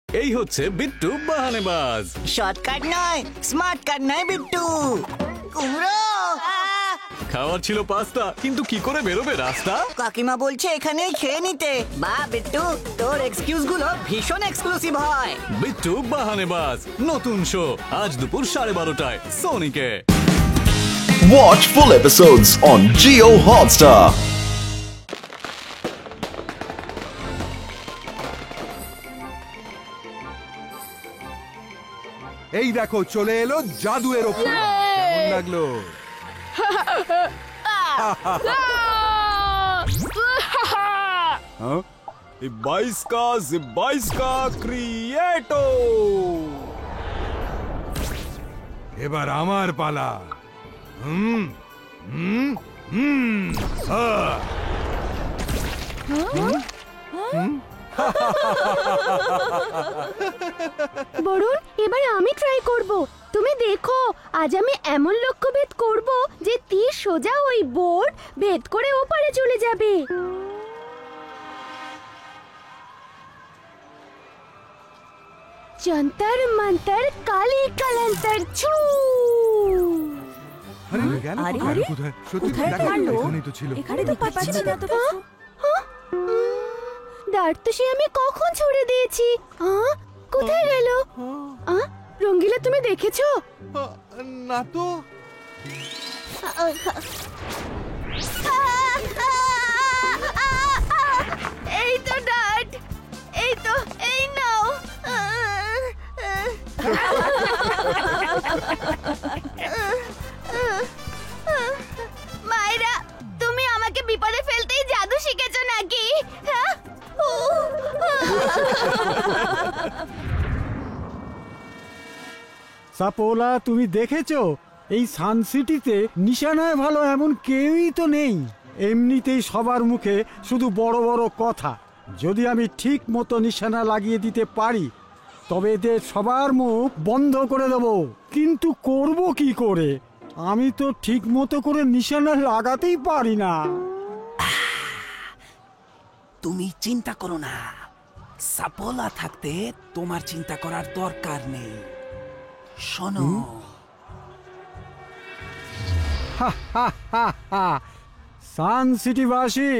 এই হচ্ছে বিট্টু বাহানেবাজ। শর্টকাট নয়, স্মার্ট কাট নয় বিট্টু। কুমড়ো খাওয়ার ছিল পাস্তা, কিন্তু কি করে বেরোবে রাস্তা? কাকিমা বলছে এখানেই খেয়ে নিতে। বা বিট্টু, তোর এক্সকিউজ গুলো ভীষণ এক্সক্লুসিভ হয়। বিট্টু বাহানেবাজ নতুন শো আজ দুপুর 12:30টায় সোনিকে। Watch full episodes on Jio Hotstar. এই দেখো চলে এলো জাদু এরোপ্লেন। কেমন লাগলো? हाँ? ये 22 का ক্রিয়েটো। এবার আমার পালা। বরুণ, এবার আমি ট্রাই করব। তুমি দেখো, আজ আমি এমন লক্ষ্যভেদ করব যে তীর সোজা ওই বোর্ড ভেদ করে ওপারে চলে যাবে। যন্তর মন্তর কালি কলন্তর ছু। আরে কোথায়? সত্যি এখানেই তো ছিল। এখানে তো পাচ্ছি না তো। দাঁড় তো সে আমি কখন ছুড়ে দিয়েছি। কোথায় গেল? রঙ্গিলা, তুমি দেখেছো? না তো। এই তো ডাট, এই তো, এই নাও। মায়েরা, তুমি আমাকে বিপদে ফেলতেই জাদু শিখেছো নাকি? সাপোলা, তুমি দেখেছো এই সানসিটিতে নিশানায় ভালো এমন কেউই তো নেই। এমনিতেই সবার মুখে শুধু বড় বড় কথা। যদি আমি ঠিক মতো নিশানা লাগিয়ে দিতে পারি তবে এদের সবার মুখ বন্ধ করে দেব। কিন্তু করব কি করে? আমি তো ঠিক মতো করে নিশানা লাগাতেই পারি না। তুমি চিন্তা করো না, সাপোলা থাকতে তোমার চিন্তা করার দরকার নেই। শোনো, সান সিটিবাসী,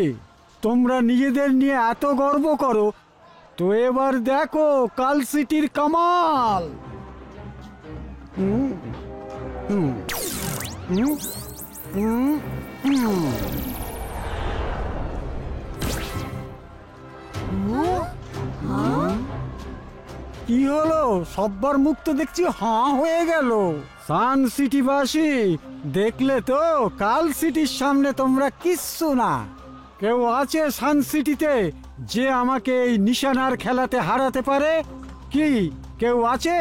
তোমরা নিজেদের নিয়ে এত গর্ব করো, তো এবার দেখো কাল সিটির কামাল। কি হলো? সব্বার মুখ তো দেখছি হাঁ হয়ে গেল। সান সিটিবাসী, দেখলে তো কাল সিটির সামনে তোমরা কিচ্ছু না। কেউ আছে সান সিটিতে যে আমাকে এই নিশানার খেলাতে হারাতে পারে? কি কেউ আছে?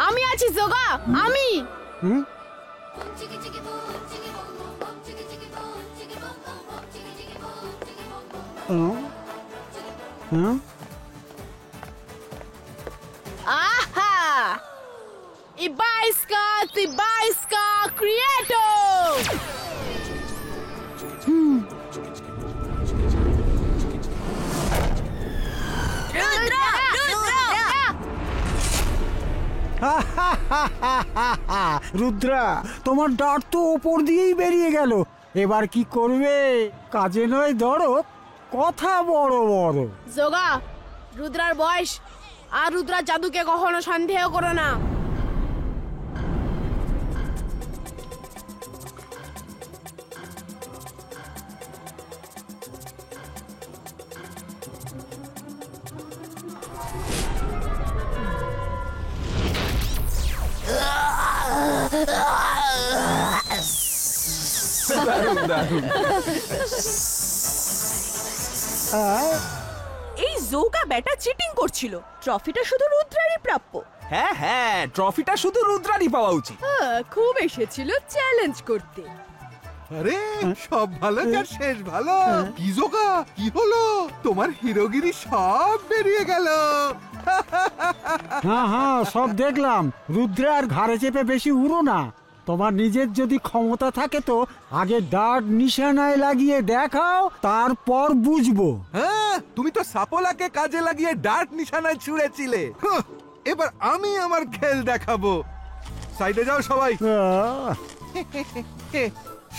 আমি আছি যোগা, আমি। আহা! Ibaiska Creato! রুদ্রা, তোমার ডাট তো ওপর দিয়েই বেরিয়ে গেল। এবার কি করবে? কাজে নয় ধরো, কথা বড় বড়। যোগা, রুদ্রার বয়স আর রুদ্রার জাদুকে কখনো সন্দেহ করো না। এই জোকা ব্যাটা চিটিং করছিল। ট্রফিটা শুধু রুদ্রারই প্রাপ্য। হ্যাঁ, ট্রফিটা শুধু রুদ্রারই পাওয়া উচিত। খুব এসেছিল চ্যালেঞ্জ করতে। আরে সব ভালো যার শেষ ভালো। কি জোকা, কি হলো? তোমার হিরোগিরি সব বেরিয়ে গেল। হ্যাঁ, সব দেখলাম। রুদ্রার ঘাড়ে চেপে বেশি উড়ো না। তোমার নিজের যদি ক্ষমতা থাকে তো আগে ডার্ট নিশানায় লাগিয়ে দেখাও, তারপর বুঝবো। হ্যাঁ, তুমি তো সাপোলাকে কাজে লাগিয়ে ডার্ট নিশানায় ছুঁড়েছিলে। এবার আমি আমার খেল দেখাবো। সাইডে যাও সবাই।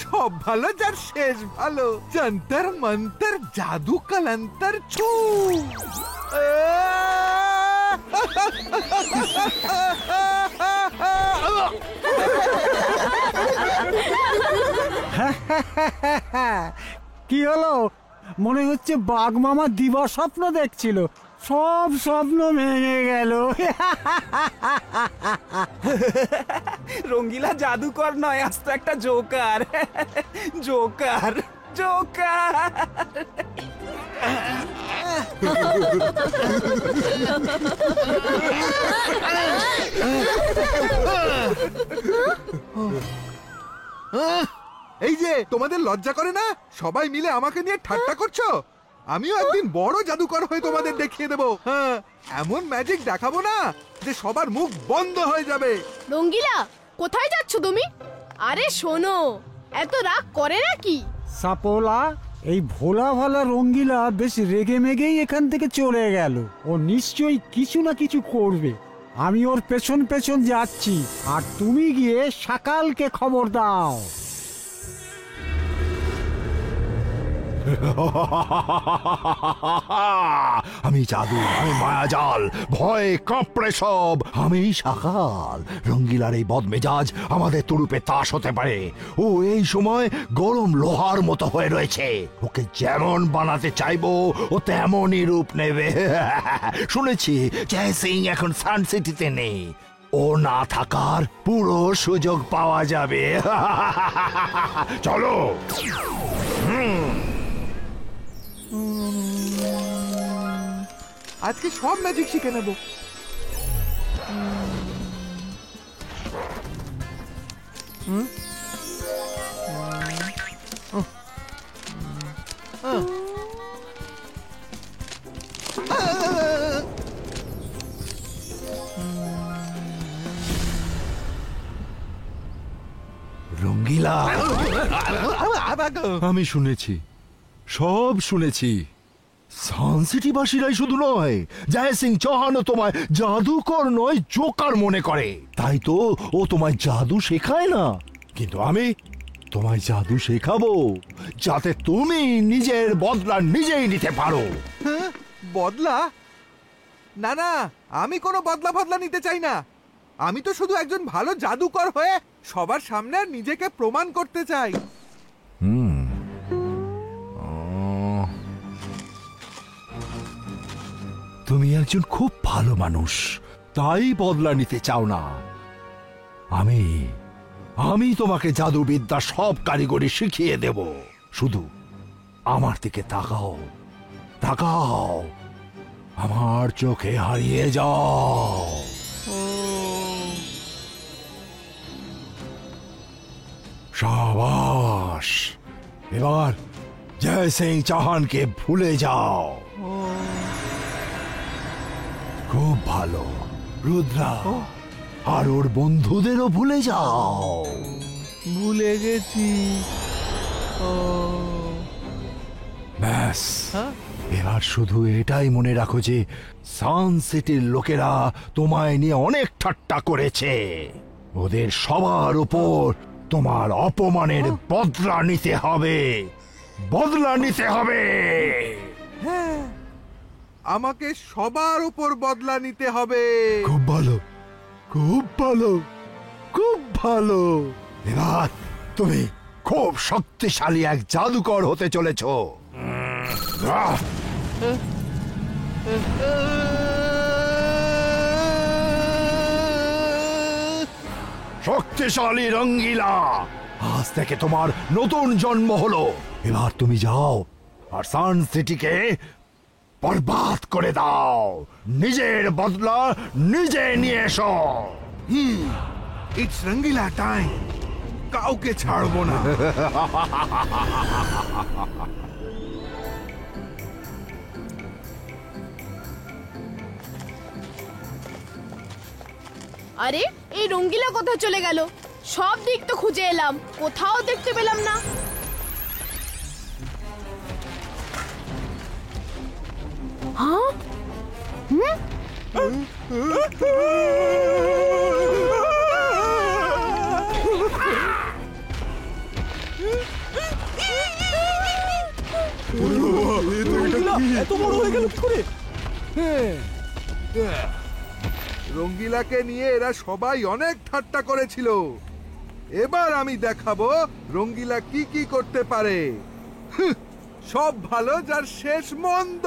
সব ভালো যার শেষ ভালো। যন্তর মন্তর জাদু কলন্তর ছু। কি হলো? মনে হচ্ছে বাঘ মামা দিবা স্বপ্ন দেখছিল, সব স্বপ্ন ভেঙে গেল। রঙ্গিলা জাদুকর নয়, আস্ত একটা জোকার। Joker Joker. এই যে তোমাদের লজ্জা করে না? সবাই মিলে আমাকে নিয়ে ঠাট্টা করছো। আমিও একদিন বড় জাদুকর হয়ে তোমাদের দেখিয়ে দেবো। হ্যাঁ, এমন ম্যাজিক দেখাবো না যে সবার মুখ বন্ধ হয়ে যাবে। রঙ্গিলা, কোথায় যাচ্ছ তুমি? আরে শোনো, এত রাগ করে নাকি? সাপোলা, এই ভোলা ভালা রঙ্গিলা বেশ রেগে মেগেই এখান থেকে চলে গেল। ও নিশ্চয়ই কিছু না কিছু করবে। আমি ওর পেছন পেছন যাচ্ছি, আর তুমি গিয়ে সকালকে খবর দাও। আমি জাদু, আমি মায়াজাল, ভয়ে কাঁপড়ে সব। আমি সকাল। রঙ্গিলার এই বদমেজাজ আমাদের তুরুপে তাস হতে পারে। ও এই সময় গরম লোহার মতো হয়ে রয়েছে। ওকে যেমন বানাতে চাইবো ও তেমনই রূপ নেবে। শুনেছি জয় সিং এখন সান সিটিতে নেই। ও না থাকার পুরো সুযোগ পাওয়া যাবে। চলো। আজকে সব ম্যাজিক শিখে নেব। রঙ্গিলা, আমি শুনেছি, সব শুনেছি। সানসিটিবাসীরাই শুধু নয়, জয় সিং চৌহানও তোমায় জাদুকর নয় জোকার মনে করে। তাই তো ও তোমায় জাদু শেখায় না। কিন্তু আমি তোমায় জাদু শেখাবো যাতে তুমি নিজের বদলা নিজেই নিতে পারো। হ্যাঁ, বদলা? না না, আমি কোনো বদলা বদলা নিতে চাই না। আমি তো শুধু একজন ভালো জাদুকর হয়ে সবার সামনে নিজেকে প্রমাণ করতে চাই। তুমি একজন খুব ভালো মানুষ, তাই বদলা নিতে চাও না। আমি তোমাকে জাদুবিদ্যা সব কারিগরি শিখিয়ে দেব। শুধু আমার দিকে তাকাও, তাকাও, আমার চোখে হারিয়ে যাও। শাবাশ, এবার জয় সিং চৌহানকে ভুলে যাও। খুব ভালো। রুদ্রা, আর ওর বন্ধুদেরও ভুলে যাও। ভুলে গেছি। ব্যাস, এবার শুধু এটাই মনে রাখো যে সান সিটির লোকেরা তোমায় নিয়ে অনেক ঠাট্টা করেছে। ওদের সবার উপর তোমার অপমানের বদলা নিতে হবে। বদলা নিতে হবে। হ্যাঁ, আমাকে সবার উপর বদলা নিতে হবে। খুব ভালো, খুব ভালো, খুব ভালো। এবার তুমি খুব শক্তিশালী এক জাদুকর হতে চলেছ। শক্তিশালী রঙ্গিলা, আজ থেকে তোমার নতুন জন্ম হলো। এবার তুমি যাও আর সান সিটিকে বরবাদ করে দাও। নিজের বদলা নিজে নিয়ে এসো। It's Rangila time. কাউকে ছাড়বো না। আরে, এই রঙ্গিলা কোথায় চলে গেল? সব দিক তো খুঁজে এলাম, কোথাও দেখতে পেলাম না। হ্যাঁ? এত বড় হয়ে গেল কি করে? রঙ্গিলাকে নিয়ে এরা সবাই অনেক ঠাট্টা করেছিল। এবার আমি দেখাবো রঙ্গিলা কি কি করতে পারে। সব ভালো যার শেষ মন্দ।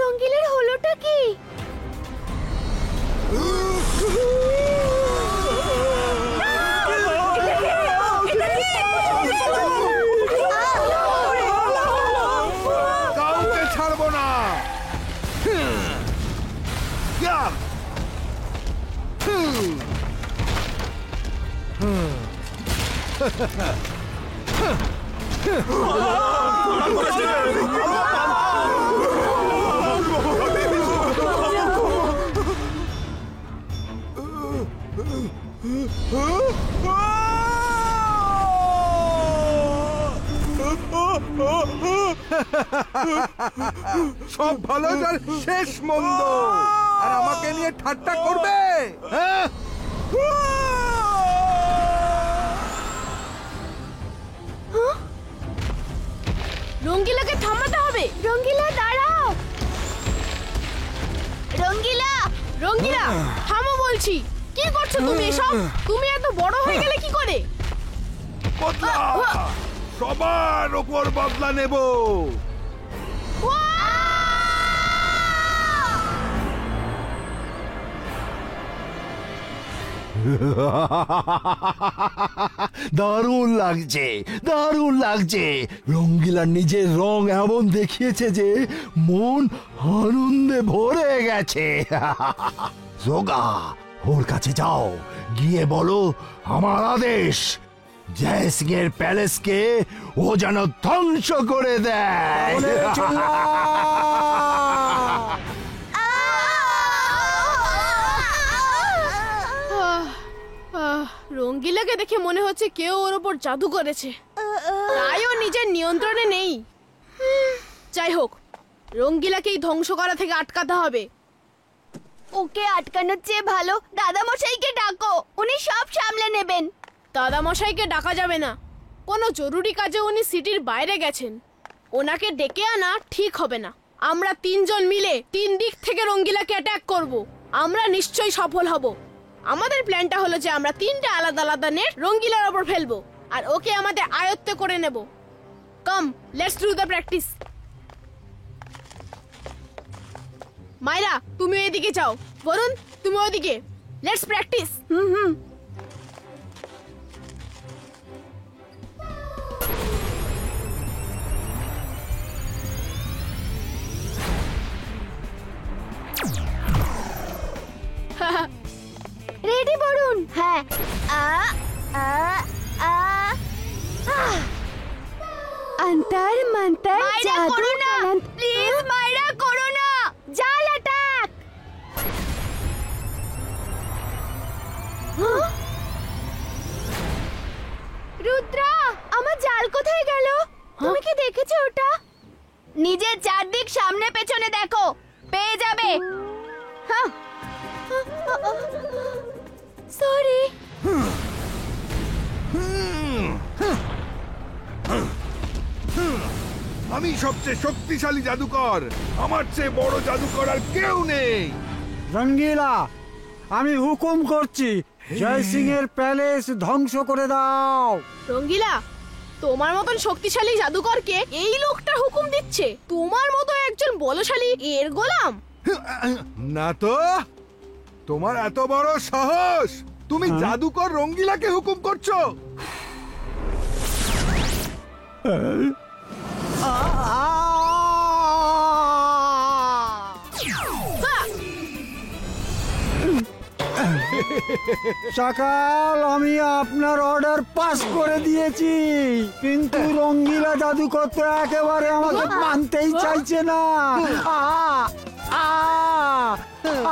রঙ্গিলার হলোটা কি? কাউকে ছাড়বো না। সব ভালো যার শেষ মন্দ। আর আমাকে নিয়ে ঠাট্টা করবে? হ্যাঁ? রঙ্গিলাকে থামাতে হবে। রঙ্গিলা দাঁড়াও। রঙ্গিলা, রঙ্গিলা থামো বলছি। কি করছো তুমি এসব? তুমি এত বড় হয়ে গেলে কি করে? বদলা, সবার ওপর বদলা নেব। দারুণ লাগছে, দারুণ লাগছে। রঙ্গিলার নিজের রং এমন দেখিয়েছে যে মন আনন্দে ভরে গেছে। জোগা, ওর কাছে যাও, গিয়ে বলো আমার আদেশ, জয় সিং এর প্যালেসকে ও যেন ধ্বংস করে দেয়। রঙ্গিলাকে দেখে মনে হচ্ছে কেউ ওর উপর জাদু করেছে, তাই ও নিজের নিয়ন্ত্রণে নেই। যাই হোক, রঙ্গিলাকেই ধ্বংস করা থেকে আটকাতে হবে। ওকে আটকানোর চেয়ে ভালো দাদামশাইকে ডাকো, উনি সব সামলে নেবেন। দাদামশাইকে ডাকা যাবে না, কোনো জরুরি কাজে উনি সিটির বাইরে গেছেন। ওনাকে ডেকে আনা ঠিক হবে না। আমরা তিনজন মিলে তিন দিক থেকে রঙ্গিলাকে অ্যাটাক করব। আমরা নিশ্চয়ই সফল হব। আমাদের প্ল্যানটা হলো যে আমরা তিনটা আলাদা আলাদা নেট রঙ্গিলার ওপর ফেলবো আর ওকে আমাদের আয়ত্তে করে নেব। কাম, লেটস ডু দ্য প্র্যাকটিস। মাইরা, তুমি এদিকে যাও। বরুণ, তুমি ওদিকে। Let's practice. রেডি বরুণ? হ্যাঁ। अंतर मंतर जादू प्लीज मायरा करो ना। জাল অ্যাটাক। রুদ্রা, আমার জাল কোথায় গেল? তুমি কি দেখেছো ওটা? নিজের চারদিক সামনে পেছনে দেখো, পেয়ে যাবে। সরি। আমি সবচেয়ে শক্তিশালী জাদুকর, আমার চেয়ে বড় জাদুকর আর কেউ নেই। রঙ্গিলা, আমি হুকুম করছি, জয় সিং এর প্যালেস ধ্বংস করে দাও। রঙ্গিলা, তোমার মতন শক্তিশালী জাদুকরকে এই লোকটা হুকুম দিচ্ছে? তোমার মতো একজন বলশালী এর গোলাম? না তো, তোমার এত বড় সাহস! তুমি জাদুকর রঙ্গিলাকে হুকুম করছো? সকাল আমি আপনার অর্ডার পাস করে দিয়েছি, কিন্তু রঙ্গিলা জাদুকর তো একেবারে আমাকে মানতেই চাইছে না। আ, আ,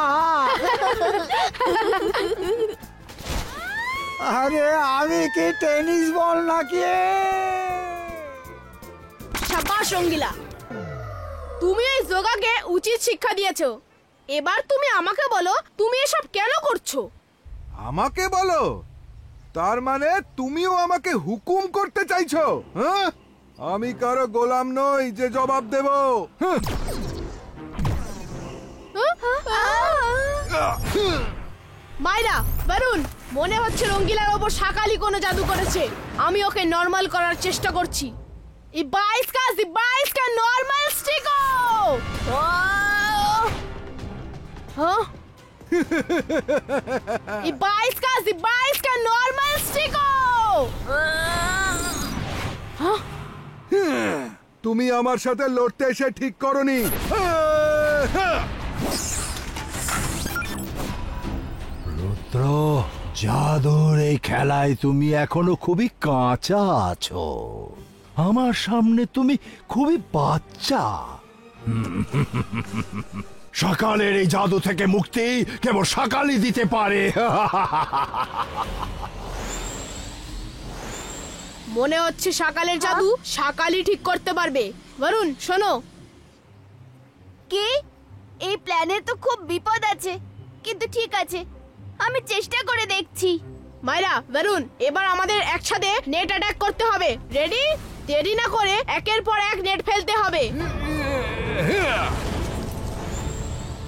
আ। আরে আমি কি টেনিস বল নাকি? সাবাস রঙ্গিলা, তুমি এই যোগাকে উচিত শিক্ষা দিয়েছো। এবার তুমি আমাকে বলো, তুমি এসব কেন করছো? আমাকে বলো? তার মানে তুমিও আমাকে হুকুম করতে চাইছো? হ্যাঁ, আমি কারো গোলাম নই যে জবাব দেব। মাইরা, বরুণ, মনে হচ্ছে রঙ্গিলার ওপর শাকালি কোনো জাদু করেছে। আমি ওকে নরমাল করার চেষ্টা করছি। ইবাইসকা নরমাল স্টিকো। হ্যাঁ, ইবাইসকা নরমাল স্টিকো। তুমি আমার সাথে লড়তে এসে ঠিক করনি। রুদ্র, জাদুর এই খেলায় তুমি এখনো খুবই কাঁচা আছো। আমার সামনে তুমি খুবই বাচ্চা। সকালের এই জাদু থেকে মুক্তি কেবল সকালই দিতে পারে। মনে হচ্ছে সকালের জাদু সকালই ঠিক করতে পারবে। বরুণ, শোনো। কি? এই প্ল্যানে তো খুব বিপদ আছে, কিন্তু ঠিক আছে, আমি চেষ্টা করে দেখছি। মাইরা, বরুণ, এবার আমাদের একসাথে নেট অ্যাটাক করতে হবে। রেডি? দেরি না করে একের পর এক নেট ফেলতে হবে।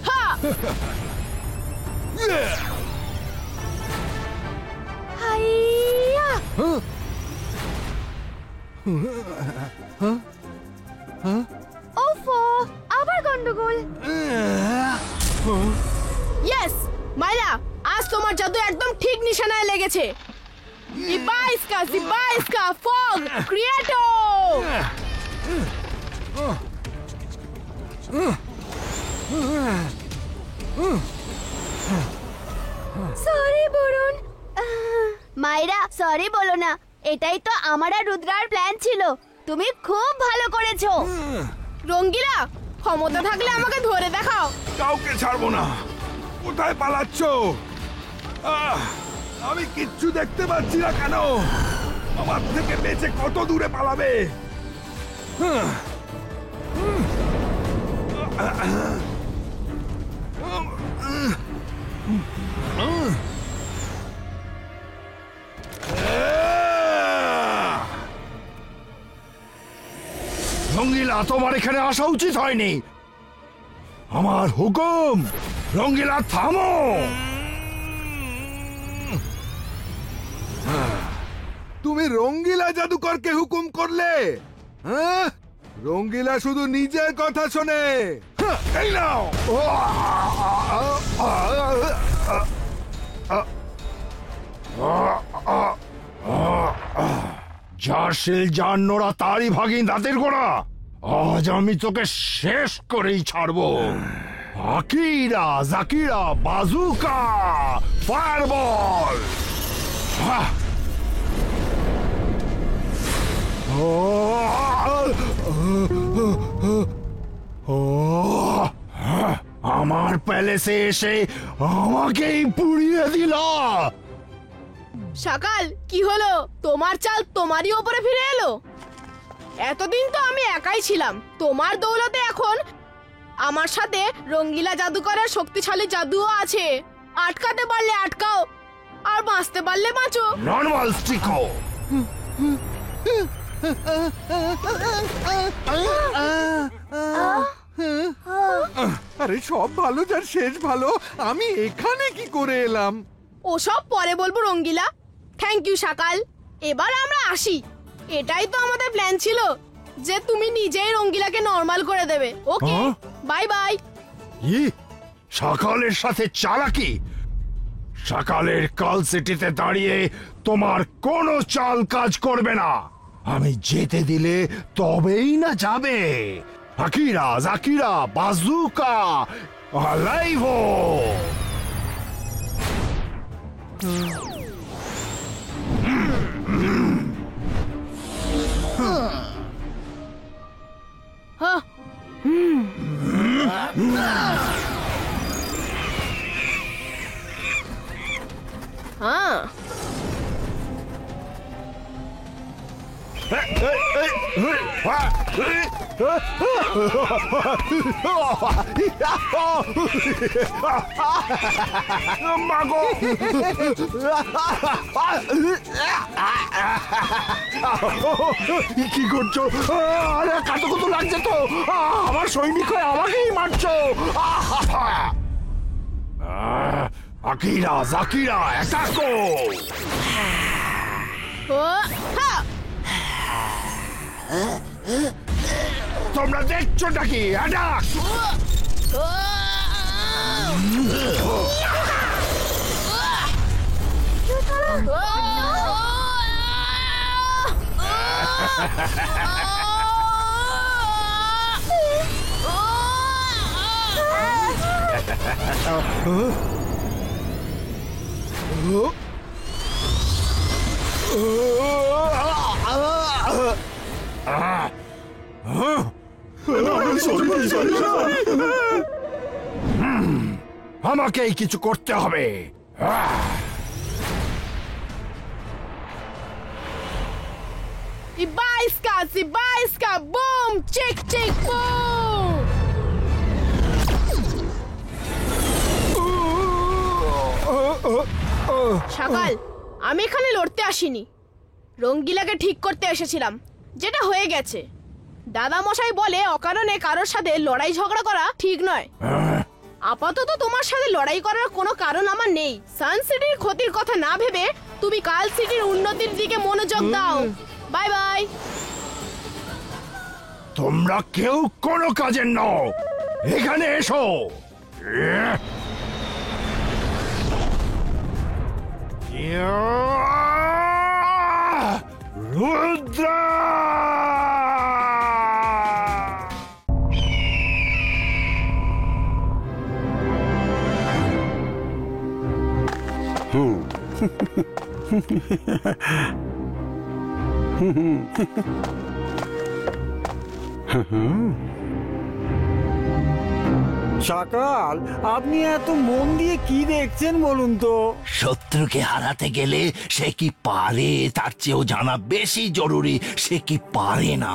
হ্যাঁ, হাইয়া! ওফো, আবার গন্ডগোল। ইয়েস মাইরা, আজ তোমার জাদু একদম ঠিক নিশানায় লেগেছে। ইবাইসকা ফগ ক্রিয়েটো। সরি বরুণ। মাইরা, সরি বলো না, এটাই তো আমার আর রুদ্রার প্ল্যান ছিল। তুমি খুব ভালো করেছো। রঙ্গিলা, ক্ষমতা থাকলে আমাকে ধরে দেখাও। কাউকে ছাড়বো না। কোথায় পালাচ্ছ? আমি কিচ্ছু দেখতে পাচ্ছি না কেন? আমার থেকে বেঁচে কত দূরে পালাবে? রঙ্গিলা, তোমার এখানে আসা উচিত হয়নি। আমার হুকুম, রঙ্গিলা থামো। তুমি রঙ্গিলা জাদুকরকে হুকুম করলে? হ্যাঁ, রঙ্গিলা শুধু নিজের কথা শোনে। এই নাও। যার শিল যার নোড়া তারই ভাগিন দাঁতের গোড়া। আজ আমি তোকে শেষ করেই ছাড়বো। Akira, জাকিরা, বাজুকা, fireball. আমার প্যালেসে এসে আমাকেই পুড়িয়ে দিলা। সকাল, কি হলো? তোমার চাল তোমারই ওপরে ফিরে এলো। এতদিন তো আমি একাই ছিলাম। তোমার দৌলতে এখন আমার সাথে রঙ্গিলা জাদুকরের শক্তিশালী জাদুও আছে। আটকাতে পারলে আটকাও, আর বাঁচতে পারলে বাঁচো। নরমাল স্টিকো। আরে সব ভালো যার শেষ ভালো। আমি এখানে কি করে এলাম? ওসব পরে বলবো রঙ্গিলা। থ্যাংক ইউ সকাল। এবার আমরা আসি। এটাই তো আমাদের প্ল্যান ছিল, যে তুমি নিজেই রঙ্গিলাকে নরমাল করে দেবে। ওকে, বাই বাই। সকালের সাথে চালাকি? সকালের কাল সিটিতে দাঁড়িয়ে তোমার কোনো চাল কাজ করবে না। আমি যেতে দিলে তবেই না যাবে। আকিরা, জাকিরা, বাজুকা, আলাইভো। হ্যাঁ। হ্যাঁ। মাগো কি করছো? আরে কত কত লাগছে তো, আমার সৈনিক হয়ে আমাকেই মারছো। আকিরা জাকিরা অ্যাটাকো। তোমরা দেখছোটা কি? অ্যাটাক! আমাকেই কিছু করতে হবে। Ibaiska, boom, chick, boom! সকাল, আমি এখানে লড়তে আসিনি, রঙ্গিলাকে ঠিক করতে এসেছিলাম, যেটা হয়ে গেছে। দাদা মশাই বলে অকারণে কারোর সাথে লড়াই ঝগড়া করা ঠিক নয়। আপাতত তোমার সাথে লড়াই করার কোনো কারণ আমার নেই। সান সিটির ক্ষতির কথা না ভেবে তুমি কাল সিটির উন্নতির দিকে মনোযোগ দাও। Bye bye. তোমরা কেউ কোনো কাজের নও, এখানে এসো। রুদ্রা! সকাল, আপনি এত মন দিয়ে কি দেখছেন বলুন তো? শত্রুকে হারাতে গেলে সে কি পারে তার চেয়েও জানা বেশি জরুরি সে কি পারে না।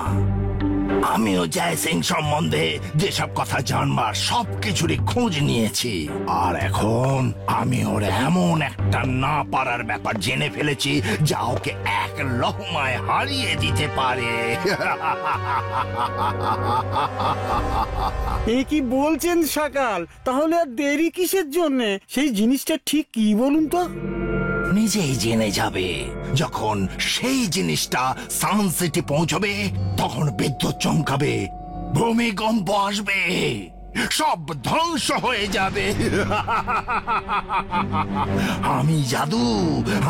আমিও জয় সিং সম্বন্ধে যেসব কথা জানবার সবকিছুরই খোঁজ নিয়েছি, আর এখন আমি ওর এমন একটা না পারার ব্যাপার জেনে ফেলেছি যা ওকে এক লহমায় হারিয়ে দিতে পারে। এ কি বলছেন সকাল? তাহলে আর দেরি কিসের জন্য? সেই জিনিসটা ঠিক কি বলুন তো? নিজেই জেনে যাবে। যখন সেই জিনিসটা সান সিটি পৌঁছবে তখন বিদ্যুৎ চমকাবে, ভূমিকম্প আসবে, সব ধ্বংস হয়ে যাবে। আমি জাদু,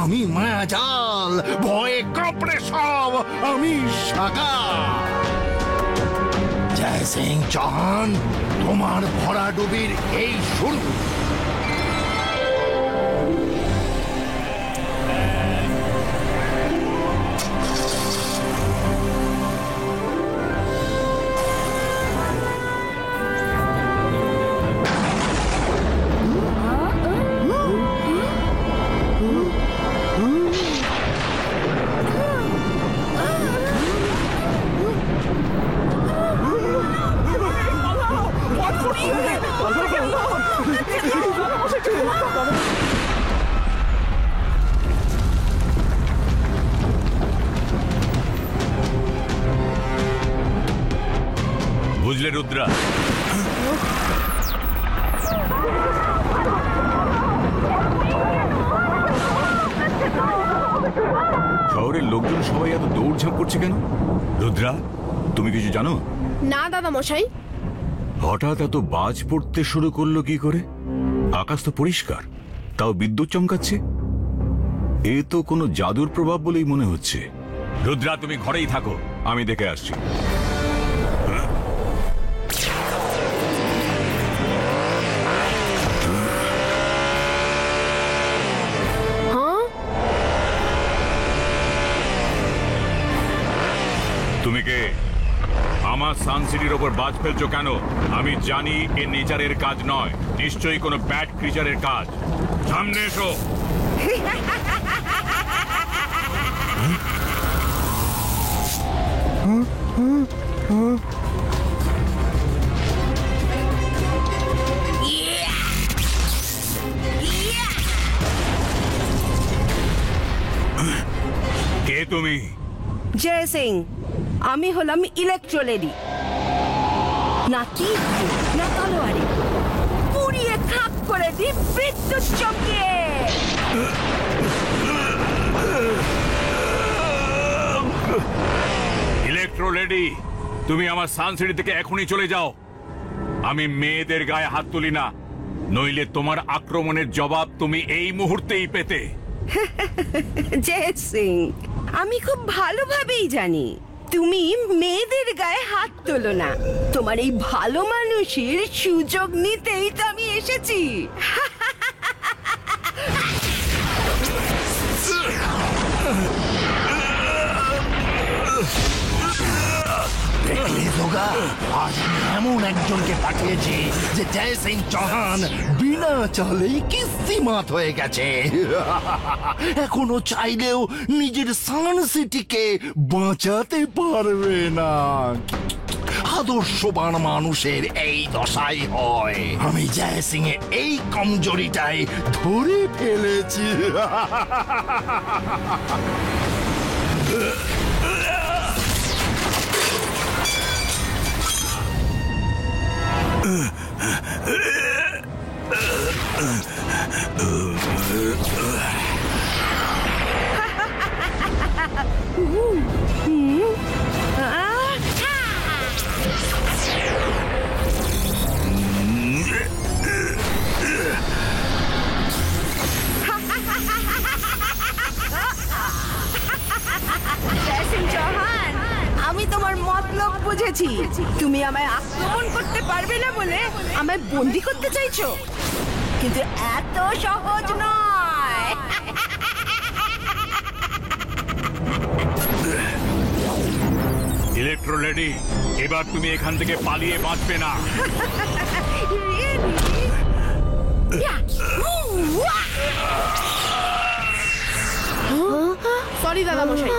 আমি মায়াজাল, ভয়ে কাঁপড়ে সব আমি সাগা। জয় সিং চৌহান, তোমার ভরাডুবির এই শুরু। বুঝলে রুদ্রা, শহরের লোকজন সবাই এত দৌড়ঝাঁপ করছে কেন? রুদ্রা, তুমি কিছু জানো? না দাদা মশাই। হঠাৎ এত বাজ পড়তে শুরু করলো কি করে? আকাশ তো পরিষ্কার, তাও বিদ্যুৎ চমকাচ্ছে। এ তো কোনো জাদুর প্রভাব বলেই মনে হচ্ছে। রুদ্রা, তুমি ঘরেই থাকো, আমি দেখে আসছি। তুমি কে? আমার সানসিটির ওপর বাজ ফেলছো কেন? আমি জানি এ নেচারের কাজ নয়, নিশ্চয়ই কোনো ব্যাড ক্রিচারের কাজ। সামনে এসো। কে তুমি? জয় সিং, আমি হলাম ইলেকট্রো লেডি। না কি না তলোয়ারে পুড়িয়ে খাপ করে দি বিদ্যুৎ চমকে। ইলেকট্রো লেডি, তুমি আমার সানসিটি থেকে এখনই চলে যাও। আমি মেয়েদের গায়ে হাত তুলি না, নইলে তোমার আক্রমণের জবাব তুমি এই মুহূর্তেই পেতে। জয় সিং, আমি খুব ভালোভাবেই জানি তুমি মেয়েদের গায়ে হাত তোলো না। তোমার এই ভালো মানুষের সুযোগ নিতেই তো আমি এসেছি। দেখলে যোগা, আজ আমি এমন একজনকে পাঠিয়েছি যে জয় সিং চৌহান বিনা চালেই কিস্তিমাত হয়ে গেছে। এখনো চাইলেও নিজের সান সিটিকে বাঁচাতে পারবে না। আদর্শবান মানুষের এই দশাই হয়। আমি জয় সিং এর এই কমজোরিটাই ধরে ফেলেছি। জয় সিং চৌহান, আমি তোমার মতলব বুঝেছি। তুমি আমায় আক্রমণ করতে পারবে না বলে আমায় বন্দি করতে চাইছো, কিন্তু এত সহজ নয়। ইলেকট্রো লেডি, এবার তুমি এখান থেকে পালিয়ে বাঁচবে না। সরি দাদা মশাই,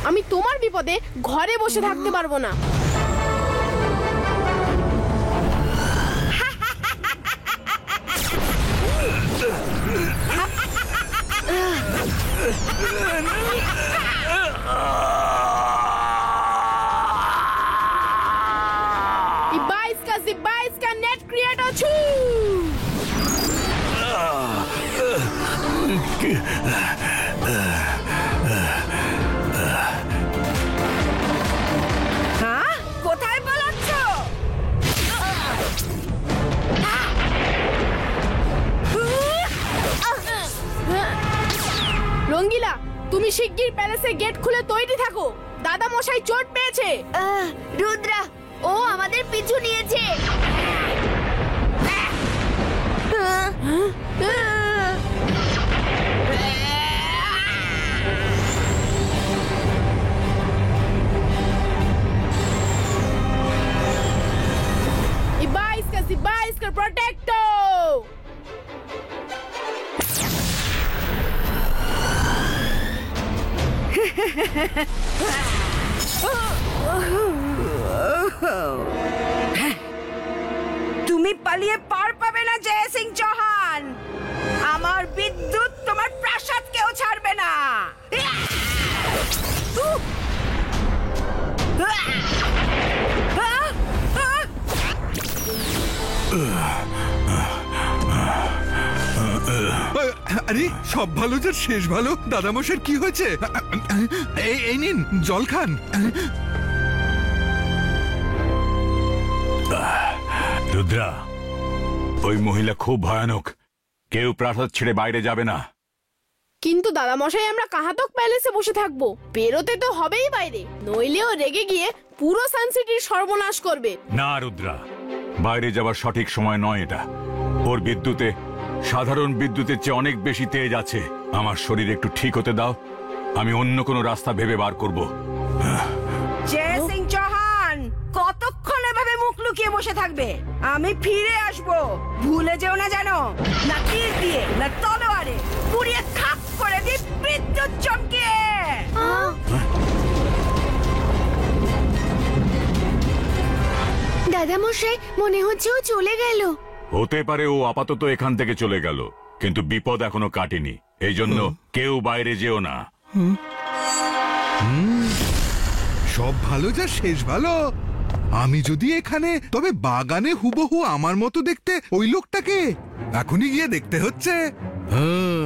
আমি তোমার বিপদে ঘরে বসে থাকতে পারবো না। জিব্বা নেট ক্রিয়েটর ছু। হ্যাঁ, কোথায় পালাচ্ছ? রঙ্গিলা, তুমি শিগগির প্যালেসের গেট খুলে তৈরি থাকো, দাদা মশাই চোট পেয়েছে। রুদ্রা, ও আমাদের পিছু নিয়েছে। Ziba iska protecto. তুমি পালিয়ে পার পাবে না জয় সিং চৌহান। আমার বিদ্যুৎ তোমার প্রাসাদকেও ছাড়বে না। আরে সব ভালো যার শেষ ভালো। দাদামশাইয়ের কি হয়েছে? এই নিন জল খান। রুদ্রা, ওই মহিলা খুব ভয়ানক, কেউ প্রাসাদ ছেড়ে বাইরে যাবে না। কিন্তু দাদা মশাই, আমরা কাহাতক প্যালেসে বসে থাকবো, বেরোতে তো হবেই বাইরে, নইলেও রেগে গিয়ে পুরো সানসিটির সর্বনাশ করবে। না রুদ্রা, বাইরে যাওয়ার সঠিক সময় নয় এটা। ওর বিদ্যুতে সাধারণ বিদ্যুতের চেয়ে অনেক বেশি তেজ আছে। আমার শরীর একটু ঠিক হতে দাও, আমি অন্য কোনো রাস্তা ভেবে বার করব। জয় সিং বসে থাকবে। আমি ফিরে আসবো, ভুলে যেও না জানো। না তীর দিয়ে না তলোয়ারে, পুড়িয়ে খাপ করে দিই বিদ্যুৎ চমকে। দাদামশাই, মনে হচ্ছে ও চলে গেল। হতে পারে ও আপাতত এখান থেকে চলে গেল, কিন্তু বিপদ এখনো কাটেনি। এই জন্য কেউ বাইরে যেও না। সব ভালো যা শেষ ভালো। আমি যদি এখানে, তবে বাগানে হুবহু আমার মতো দেখতে ওই লোকটাকে এখনই গিয়ে দেখতে হচ্ছে। হ্যাঁ,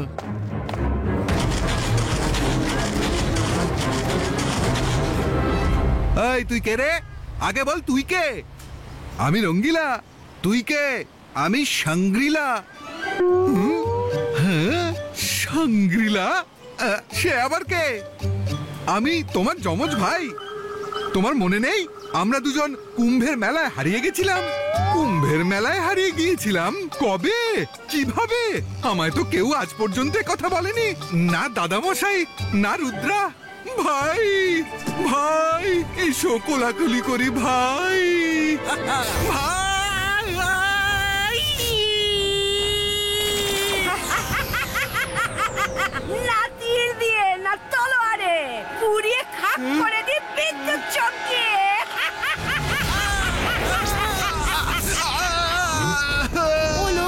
এই তুই কে রে? আগে বল তুই কে? আমি রঙ্গিলা। তুই কে? আমি সাংগ্রিলা। হ্যাঁ, সাংগ্রিলা? সে আবার কে? আমি তোমার যমজ ভাই। তোমার মনে নেই আমরা দুজন কুম্ভের মেলায় হারিয়ে গেছিলাম? কুম্ভের মেলায় হারিয়ে গিয়েছিলাম? কবে, কিভাবে? আমায় তো কেউ আজ পর্যন্ত কথা বলেনি, না দাদামশাই না রুদ্রা। ভাই ভাই, এসো কোলাকুলি করি ভাই। ভাই, না তীর দিয়ে না তলোয়ারে, পুড়িয়ে খাপ করে দিই বিদ্যুৎ চমকে। ওনো,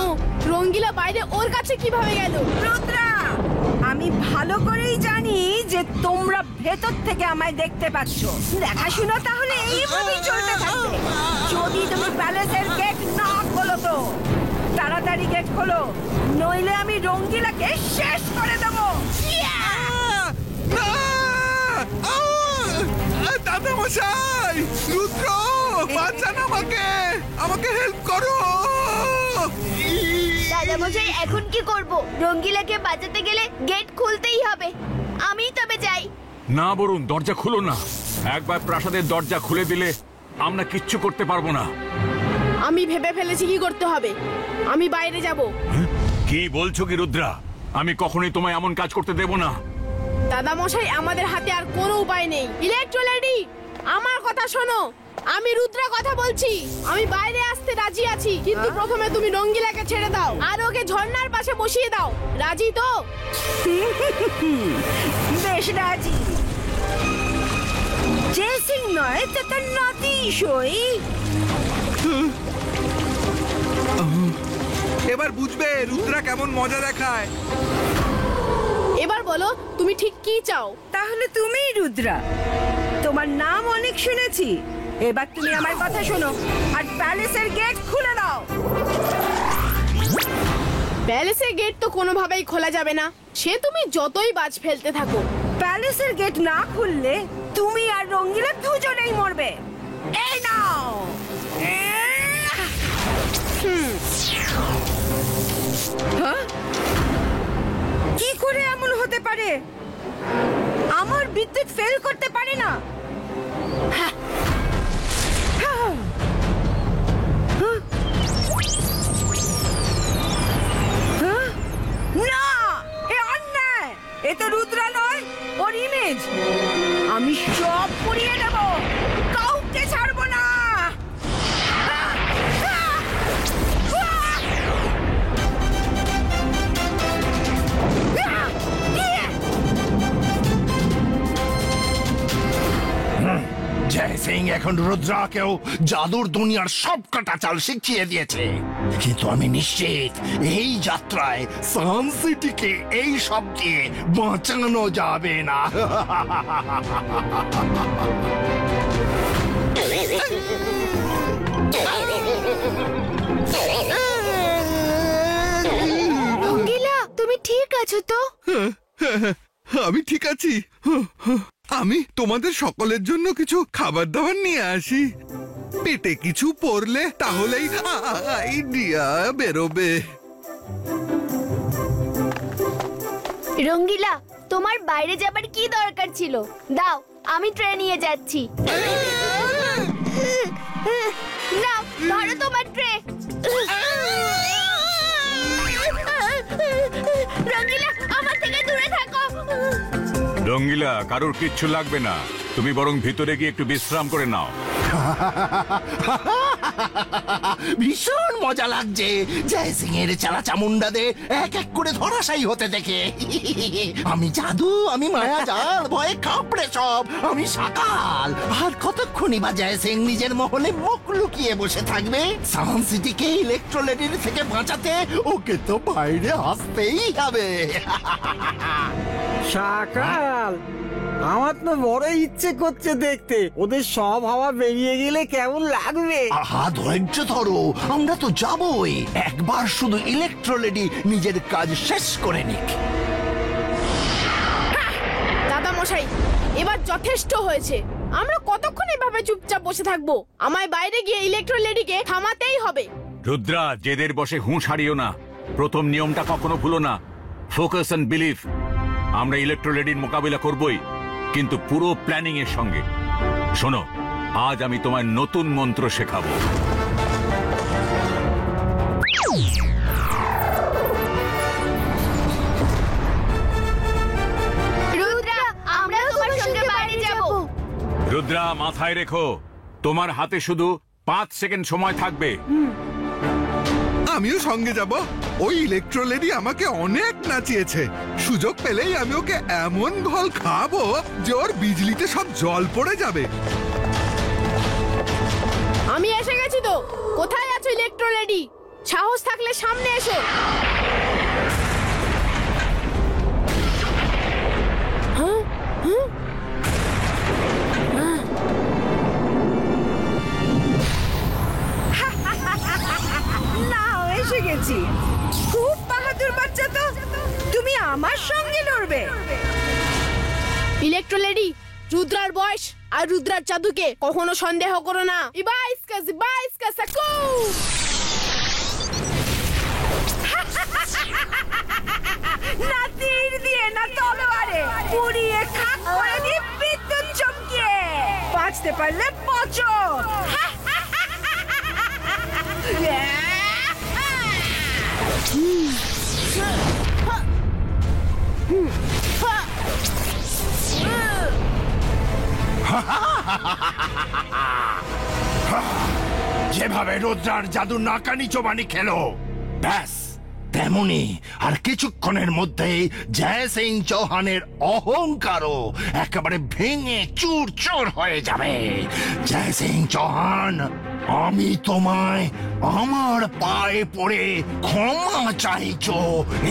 রঙ্গিলা বাইরে ওর কাছে কিভাবে গেল? রুদ্রা, আমি ভালো করেই জানি যে তোমরা ভেতর থেকে আমায় দেখতে পাচ্ছ। দেখাশুনো তাহলে এইভাবেই চলতে থাকবে। যদি তুমি প্যালেসের গেট না খোলো তো তাড়াতাড়ি গেট খোলো, নইলে আমি রঙ্গিলাকে শেষ করে দেবো। দাদামশাই, রুদ্র, বাঁচান আমাকে, আমাকে হেল্প করো। দাদামশাই, এখন কি করব? রঙ্গিলাকে বাঁচাতে গেলে গেট খুলতেই হবে। আমিই তবে যাই। না বরুণ, দরজা খুলো না। একবার প্রাসাদের দরজা খুলে দিলে আমরা কিচ্ছু করতে পারবো না। আমি ভেবে ফেলেছি কি করতে হবে। আমি বাইরে যাব। কি বলছো কি রুদ্রা? আমি কখনোই তোমায় এমন কাজ করতে দেব না। দাদামশাই, আমাদের হাতে আর কোনো উপায় নেই। ইলেকট্রো লেডি, আমার কথা শোনো। আমি রুদ্রা কথা বলছি। আমি বাইরে আসতে রাজি আছি, কিন্তু প্রথমে তুমি রঙ্গিলাকে ছেড়ে দাও আর ওকে ঝর্ণার পাশে বসিয়ে দাও। রাজি তো? বেশ রাজি। জয় সিং নয় তো তার নাতি সই। এবার বুঝবে রুদ্রা কেমন মজা দেখায়। এবার বলো তুমি ঠিক কি চাও? তাহলে তুমিই রুদ্রা। তোমার নাম অনেক শুনেছি। এবার তুমি আমার কথা শোনো আর প্যালেসের গেট খুলে দাও। প্যালেসের গেট তো কোনোভাবেই খোলা যাবে না, সে তুমি যতই বাজ ফেলতে থাকো। প্যালেসের গেট না খুললে তুমি আর রঙ্গিলা দুজনেই মরবে। এই নাও। হ্যাঁ? কি করে এমন হতে পারে? আমার বিদ্যুৎ ফেল করতে পারে না। হ্যাঁ। হ্যাঁ। হ্যাঁ? হ্যাঁ? না, এ অন্যায়। এ তো রুদ্রা নয়, ওর ইমেজ। আমি সব পুড়িয়ে দেব, কাউকে ছাড়বো না। জয় সিং এখন রুদ্রাকেও জাদুর দুনিয়ার সব কটা চাল শিখিয়ে দিয়েছে, কিন্তু আমি নিশ্চিত এই যাত্রায় সান সিটিকে এই সব দিয়ে বাঁচানো যাবে না। রঙ্গিলা, তুমি ঠিক আছো তো? আমি ঠিক আছি। আমি তোমাদের সকলের জন্য কিছু খাবার দাবার নিয়ে আসি। পেটে কিছু পড়লে তাহলেই আইডিয়া বেরোবে। রঙ্গিলা, তোমার বাইরে যাবার কি দরকার ছিল? দাও, আমি ট্রে নিয়ে যাচ্ছি। নাও, ধরো তোমার ট্রে। রঙ্গিলা, আমার থেকে দূরে থাকো। রঙ্গিলা, কারোর কিচ্ছু লাগবে না। তুমি বরং ভিতরে গিয়ে একটু বিশ্রাম করে নাও। ভীষণ মজা লাগছে জয় সিং এর চালা চামুন্ডাদের এক এক করে ধরাশায়ী হতে দেখে। আমি জাদু, আমি মায়াজাল, ভয়ে কাঁপড়ে সব, আমি সাকাল। আর কতক্ষণই বা জয় সিং নিজের মহলে মুখ লুকিয়ে বসে থাকবে? সান সিটিকে ইলেকট্রোলেটির থেকে বাঁচাতে ওকে তো বাইরে আসতেই হবে। সাকাল, আমার তো বড় ইচ্ছে করছে দেখতে ওদের সব হাওয়া বেরিয়ে গেলে কেমন লাগবে। আহা, ধৈর্য ধরো, আমরা তো যাবই। একবার শুধু ইলেকট্রোলেডি নিজের কাজ শেষ করে নিক। দাদা মশাই, এবার যথেষ্ট হয়েছে। আমরা কতক্ষণ এভাবে চুপচাপ বসে থাকবো? আমায় বাইরে গিয়ে ইলেকট্রোলেডিকে থামাতেই হবে। রুদ্রা, জেদের বসে হুঁশ হারিও না। প্রথম নিয়মটা কখনো ভুলো না, ফোকাস অ্যান্ড বিলিভ। আমরা ইলেকট্রোলেডির মোকাবিলা করবই, কিন্তু পুরো প্ল্যানিং এর সঙ্গে। শোনো, আজ আমি তোমায় নতুন মন্ত্র শেখাবো। রুদ্রা, আমরা তোমার সঙ্গে বাইরে যাব। রুদ্রা, মাথায় রেখো, তোমার হাতে শুধু 5 সেকেন্ড সময় থাকবে। আমিও সঙ্গে যাব। ওই ইলেকট্রোলেডি আমাকে অনেক নাচিয়েছে। সুযোগ পেলেই আমি ওকে এমন ঘল খাবো যে ওর বিজলিতে সব জল পড়ে যাবে। আমি এসে গেছি তো। কোথায় আছো ইলেকট্রোলেডি? সাহস থাকলে সামনে এসো। হ্যাঁ? হ্যাঁ? নাও, এসে গেছি। খুব বাহাদুর বাচ্চা তো। তুমি আমার সঙ্গে লড়বে? ইলেকট্রোলেডি, রুদ্রার বয়স আর রুদ্রার জাদুকে কখনো সন্দেহ করো না। ইবাইসকা সাকু। না তীর দিয়ে, না তলোয়ারে, পুড়িয়ে খাক করে দিয়ে বিদ্যুৎ চমকিয়ে। বাঁচতে পারলে বাঁচো। যেভাবে রুদ্রার জাদু নাকানি চোবানি খেলো, ব্যাস তেমনি আর কিছুক্ষণের মধ্যেই জয় সিং চৌহানের অহংকারও একেবারে ভেঙে চুর চুর হয়ে যাবে। জয় সিং চৌহান, আমি তোমায় আমার পায়ে পড়ে ক্ষমা চাইছো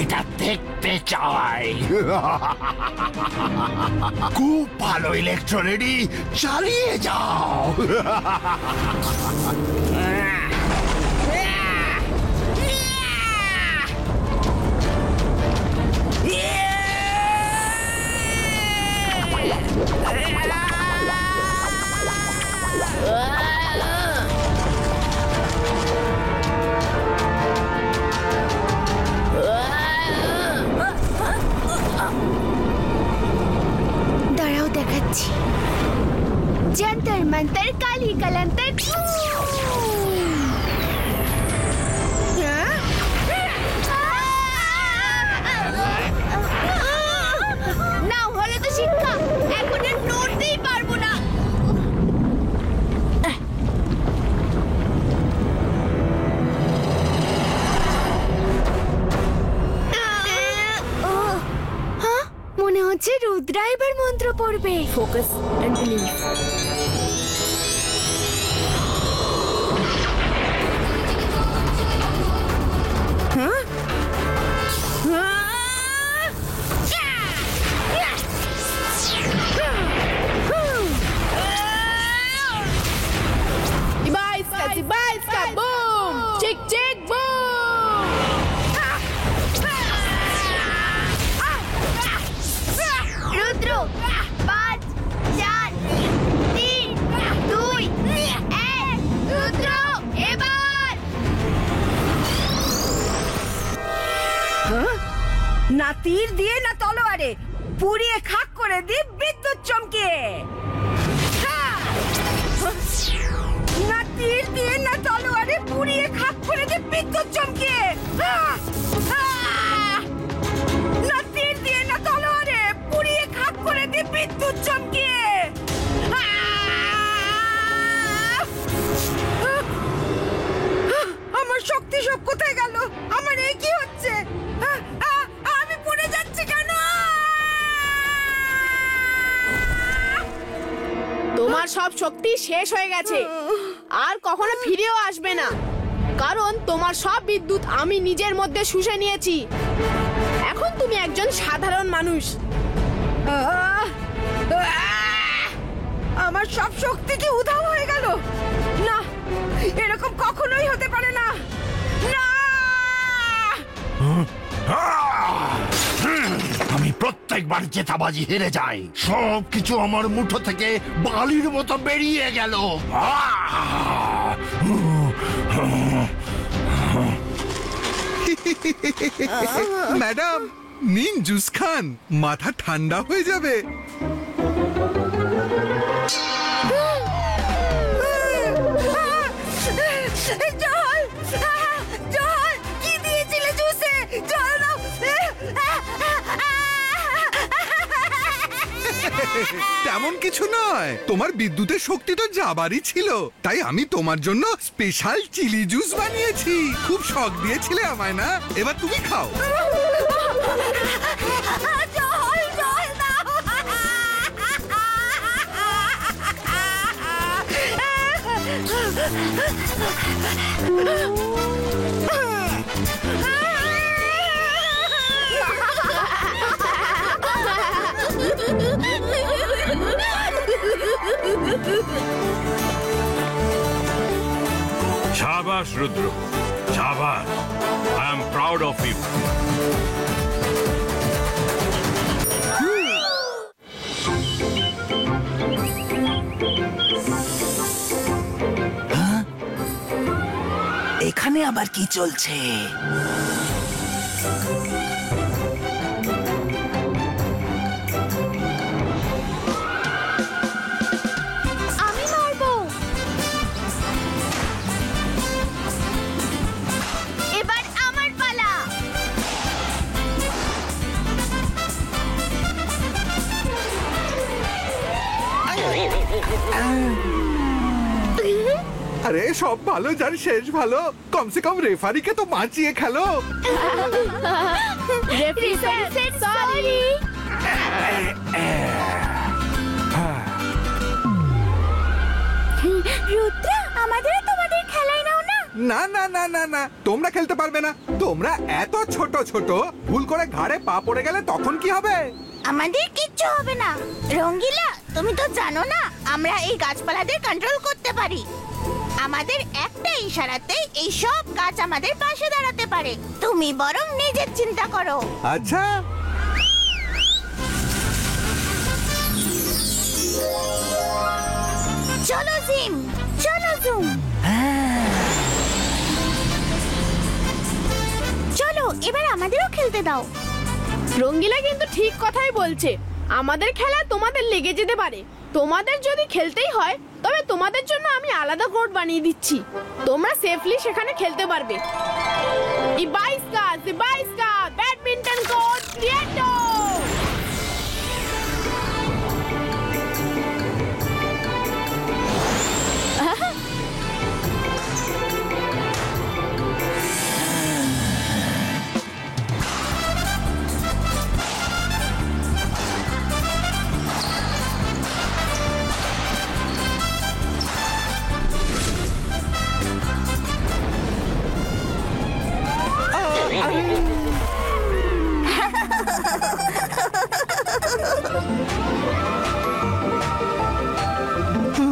এটা দেখতে চাই। খুব ভালো ইলেকট্রোলেডি, চালিয়ে যাও। দাঁড়াও, দেখাচ্ছি। যন্তর মন্তর কালি কালান্তর। না হলে তো শিক্ষা, এখন আর নড়তেই পারবো না। মনে হচ্ছে রুদ্রা এবার মন্ত্র পড়বে। Focus and believe. Ibaiska, boom! Chick, chick, boom! Rudra, 5, 4, 3, 2, 1। Rudra, এবার। না তীর দিয়ে, না তলোয়ারে, পুড়িয়ে খাক করে দি বিদ্যুৎ চমকিয়ে। না তীর দিয়ে, না তলোয়ারে, পুড়িয়ে খাক করে দি বিদ্যুৎ চমকিয়ে। না তীর দিয়ে, না তলোয়ারে, পুড়িয়ে খাক করে দি বিদ্যুৎ চমকিয়ে। আমার শক্তি সব কোথায় গেল? আমার এই কি হচ্ছে? আমি পড়ে যাচ্ছি কেন? তোমার সব শক্তি শেষ হয়ে গেছে, আর কখনো ফিরেও আসবে না, কারণ তোমার সব বিদ্যুৎ আমি নিজের মধ্যে শুষে নিয়েছি। এখন তুমি একজন সাধারণ মানুষ। আমার সব শক্তি কি উধাও হয়ে গেল? না, এরকম কখনোই হতে পারে না। না! আমি প্রত্যেকবার জেতাবাজি হেরে যাই, সবকিছু আমার মুঠো থেকে বালির মতো বেরিয়ে গেল। ম্যাডাম, নিন জুস খান, মাথা ঠান্ডা হয়ে যাবে। জল, জল, কি দিয়েছিলে জুসে? জল দাও। তেমন কিছু নয়, তোমার বিদ্যুতের শক্তি তো যাবারই ছিল, তাই আমি তোমার জন্য স্পেশাল চিলি জুস বানিয়েছি। খুব শখ দিয়েছিলে আমায় না? এবার তুমি খাও। জল, জল দাও। শাবাশ রুদ্র, শাবাশ। I am proud of you. এখানে আবার কি চলছে? আমি মারবো। এবার আমার পালা। আরে সব ভালো যার শেষ ভালো, কমসে কম রেফারিকে তো বাঁচিয়ে খেলো। Referee sir, sorry. রুদ্র, আমাদেরও তোমাদের খেলায় নাও না। না না না না না, তোমরা খেলতে পারবে না। তোমরা এত ছোট ছোট, ভুল করে ঘাড়ে পা পড়ে গেলে তখন কি হবে? আমাদের কিচ্ছু হবে না। রঙ্গিলা, তুমি তো জানো না আমরা এই গাছপালাদের কন্ট্রোল করতে পারি। আমাদের একটা ইশারাতে এই সব গাছ আমাদের পাশে দাঁড়াতে পারে। তুমি বরং নিজের চিন্তা করো। আচ্ছা, চলো জিম, চলো জুম। চলো এবার আমাদেরও খেলতে দাও। রঙ্গিলা কিন্তু ঠিক কথাই বলছে, আমাদের খেলা তোমাদের লেগে যেতে পারে। তোমাদের যদি খেলতেই হয় তবে তোমাদের জন্য আমি আলাদা কোর্ট বানিয়ে দিচ্ছি, তোমরা সেফলি সেখানে খেলতে পারবে। ইবাইস্কা ব্যাডমিন্টন কোর্ট ক্রিয়েটো।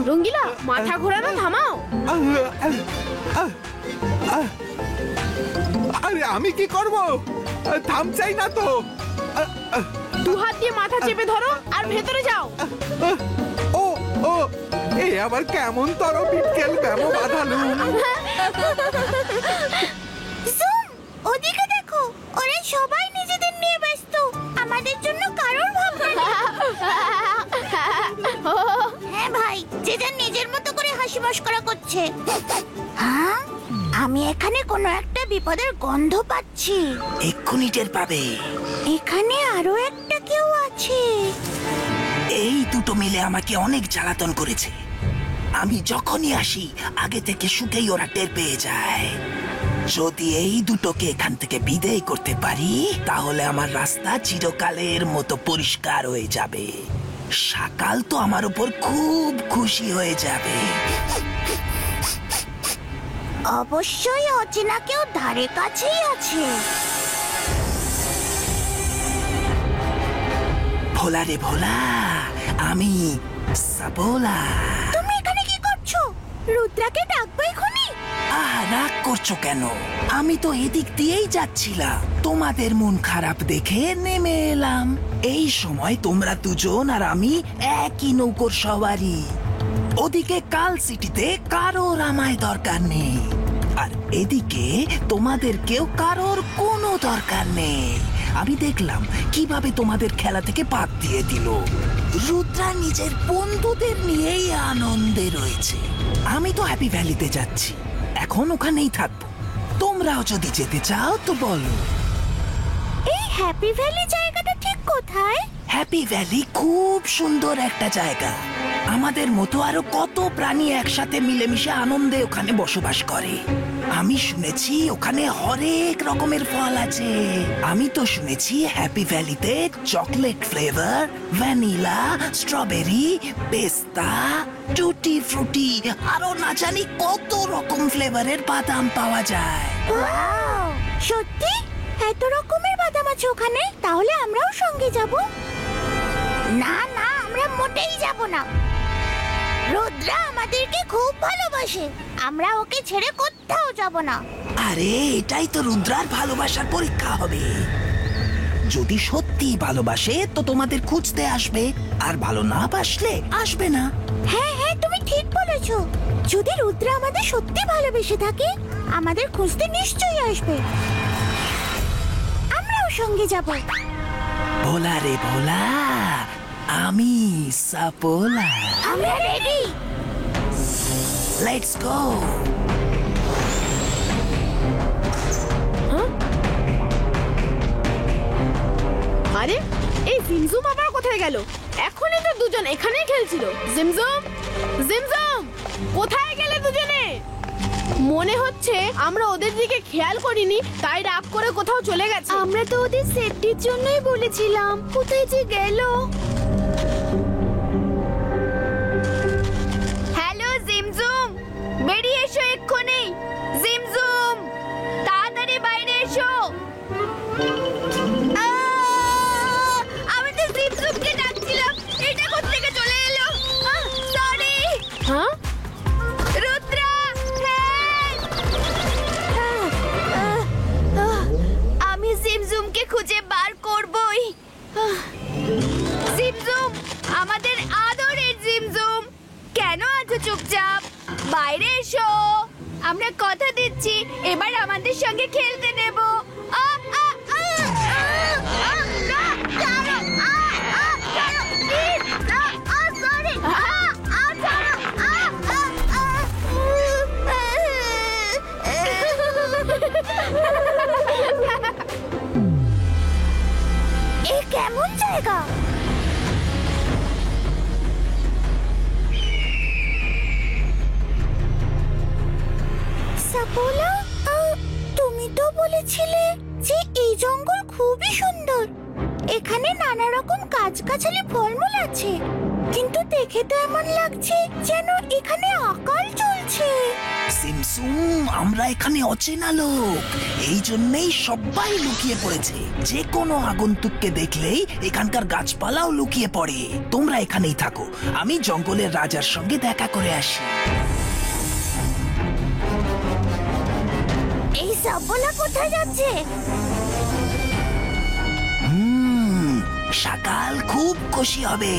রঙ্গিলা, মাথা ঘোরানো থামাও। আরে আমি কি করব? থামছাই না তো। দু হাত দিয়ে মাথা চেপে ধরো আর ভেতরে যাও। ও ও, এ আবার কেমন তর বিকেল ব্যামো বাঁধালু। জুম, ওদিকে দেখো, ওরা সবাই নিজেদের নিয়ে ব্যস্ত, আমাদের জন্য কারোর ভাবনা নেই। হ্যাঁ ভাই, যে যার নিজের মতো করে হাসি মশকরা করছে। হ্যাঁ, আমি এখানে কোনো একটা বিপদের গন্ধ পাচ্ছি। এক্ষুনি টের পাবে। এখানে আরো একটা কেউ আছে। এই দুটো মিলে আমাকে অনেক জ্বালাতন করেছে। আমি যখনই আসি আগে থেকে শুকেই ওরা টের পেয়ে যায়। যদি এই দুটোকে এখান থেকে বিদায় করতে পারি তাহলে আমার রাস্তা চিরকালের মতো পরিষ্কার হয়ে যাবে। সকাল তো আমার উপর খুব খুশি হয়ে যাবে। অবশ্যই অচেনা কেউ ধারে কাছেই আছে। ভোলা রে ভোলা, আমি সাপোলা। তুমি এখানে কি করছো? রুদ্রাকে ডাকবো এখনই। রাগ করছো কেন? আমি তো এদিক দিয়েই যাচ্ছিলাম, তোমাদের মন খারাপ দেখে নেমে এলাম। এই সময় তোমরা দুজন আর আমি একই নৌকোর সওয়ারি। ওদিকে কাল সিটিতে কারোর আমায় দরকার নেই, আর এদিকে তোমাদের কেউ কারোর কোনো দরকার নেই। আমি দেখলাম কিভাবে তোমাদের খেলা থেকে বাদ দিয়ে দিল। রুদ্রা নিজের বন্ধুদের নিয়েই আনন্দে রয়েছে। আমি তো হ্যাপি ভ্যালিতে যাচ্ছি, এখন ওখানেই থাকবো। তোমরাও যদি যেতে চাও তো বলো। এই হ্যাপি ভ্যালি জায়গাটা ঠিক কোথায়? হ্যাপি ভ্যালি খুব সুন্দর একটা জায়গা। আমাদের মতো আরো কত প্রাণী একসাথে মিলেমিশে আনন্দে ওখানে বসবাস করে। আমি শুনেছি ওখানে হরেক রকমের ফল আছে। আমি তো শুনেছি হ্যাপি ভ্যালিতে চকলেট ফ্লেভার, ভ্যানিলা, স্ট্রবেরি, পেস্তা, টুটি ফ্রুটি, আরো না জানি কত রকম ফ্লেভারের বাদাম পাওয়া যায়। ওয়াও, সত্যি এত রকমের বাদাম আছে ওখানে? তাহলে আমরাও সঙ্গে যাব। না না, আমরা মোটেই যাব না। রুদ্রা আমাদেরকে খুব ভালোবাসে, আমরা ওকে ছেড়ে কোথাও যাব না। আরে এটাই তো রুদ্রার ভালোবাসার পরীক্ষা হবে। যদি সত্যি ভালোবাসে তো তোমাদের খুঁজতে আসবে, আর ভালো না বাসলে আসবে না। হ্যাঁ হ্যাঁ, তুমি ঠিক বলেছ। যদি রুদ্রা আমাদের সত্যি ভালোবেসে থাকে আমাদের খুঁজতে নিশ্চয়ই আসবে। আমরাও সঙ্গে যাব। ভোলা রে ভোলা, আমি সাপোলা। আমরা রেডি। Let's go. আরে এই জিমজুম আবার কোথায় গেল? এখনই তো দুজন এখানেই খেলছিল। জিমজুম, জিমজুম, কোথায় গেলে দুজনে? মনে হচ্ছে আমরা ওদের দিকে খেয়াল করিনি, তাই রাগ করে কোথাও চলে গেছে। আমরা তো ওদের সেফটির জন্যই বলেছিলাম, কোথায় যে গেল? হ্যালো জিমজুম, বেরিয়ে এসো এক্ষুনি। জিমজুম, তাড়াতাড়ি বাইরে এসো। আমি তো জিমজুমকে ডাকছিলাম, এটা কোত্থেকে চলে এলো? সরি। হ্যাঁ, রুদ্রা, আমি জিমজুমকে খুঁজে বার করবই। জিমজুম, আমাদের আদরের জিমজুম, কেন আছো চুপচাপ? বাইরে এসো। আমরা কথা দিচ্ছি এবার আমাদের সঙ্গে খেলতে নেব। এ কেমন জায়গা? সাপোলা, তুমি তো বলেছিলে যে এই জঙ্গল খুবই সুন্দর। এখানে নানা রকম গাছগাছালি ফলমূল আছে, কিন্তু দেখে তো এমন লাগছে যেন এখানে আকাল চলছে। সিমসুম, আমরা এখানে অচেনা লোক, এই জন্যই সবাই লুকিয়ে পড়েছে। যে কোনো আগন্তুককে দেখলেই এখানকার গাছপালাও লুকিয়ে পড়ে। তোমরা এখানেই থাকো, আমি জঙ্গলের রাজার সঙ্গে দেখা করে আসি। এই সাপোলা কোথায় যাচ্ছে? সকাল খুব খুশি হবে।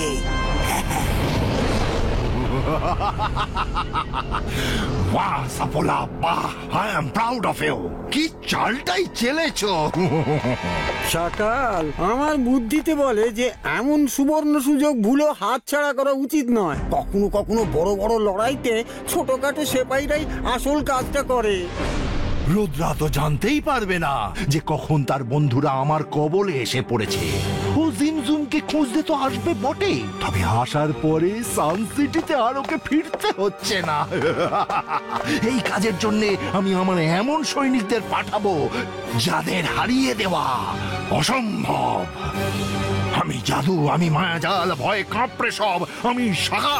বাহ সাপোলা, বাহ, I am proud of you. কি চালটাই চেলেছো। সকাল আমার বুদ্ধিতে বলে যে এমন সুবর্ণ সুযোগ ভুলো হাতছাড়া করা উচিত নয়। কখনো কখনো বড় বড় লড়াইতে ছোটখাটো সেপাইরাই আসল কাজটা করে। রুদ্রা তো জানতেই পারবে না যে কখন তার বন্ধুরা আমার কবলে এসে পড়েছে। ও ও জিমজুমকে খুঁজতে তো আসবে বটে, তবে আসার পরে সান সিটিতে আর ওকে ফিরতে হচ্ছে না। এই কাজের জন্য আমি আমার এমন সৈনিকদের পাঠাবো যাদের হারিয়ে দেওয়া অসম্ভব। আমি জাদু, আমি মায়াজাল, ভয়ে কাঁপড়ে সব আমি সাগা।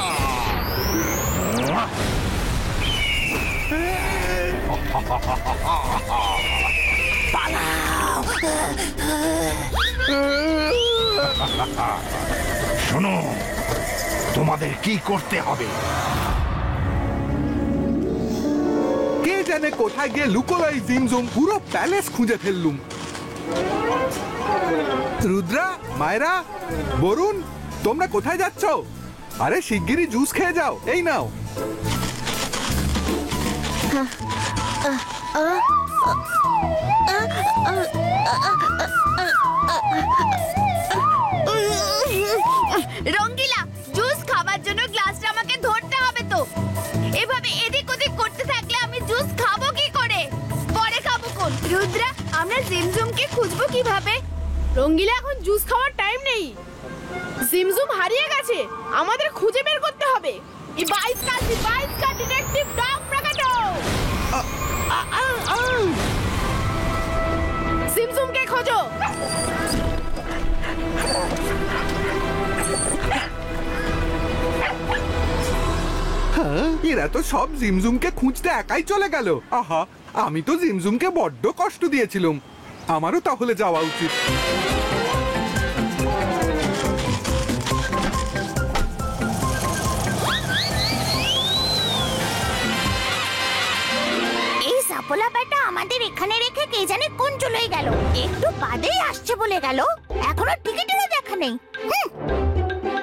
শোনো, তোমাদের কি করতে হবে? কে জানে কোথায় গিয়ে লুকোলো এই জিমজুম, পুরো প্যালেস খুঁজে ফেললুম। রুদ্রা, মায়রা, বরুণ, তোমরা কোথায় যাচ্ছ? আরে শিগগিরই জুস খেয়ে যাও, এই নাও। রঙ্গিলা, জুস খাবার জন্য গ্লাসটা আমাকে ধরতে হবে তো। এভাবে এদিক ওদিক করতে থাকলে আমি জুস খাবো কি করে? পরে খাবো কোন? রুদ্রা, আমরা জিমজুমকে খুঁজবো কিভাবে? রঙ্গিলা, এখন জুস খাওয়ার টাইম নেই। জিমজুম হারিয়ে গেছে, আমাদের খুঁজে বের করতে হবে। এই 22 का ডিটেকটিভ ডগ প্রকাটো। জিমজুমকে খোঁজো। এরা তো সব জিমজুমকে খুঁজতে একাই চলে গেল। আহা, আমি তো জিমজুমকে বড্ড কষ্ট দিয়েছিলাম, আমারও তাহলে যাওয়া উচিত। এই সাপোলা ব্যাটা আমাদের এখানে রেখে কে জানে কোন চলে গেল। একটু বাদেই আসছে বলে গেল, এখনো টিকিটেরও দেখা নেই।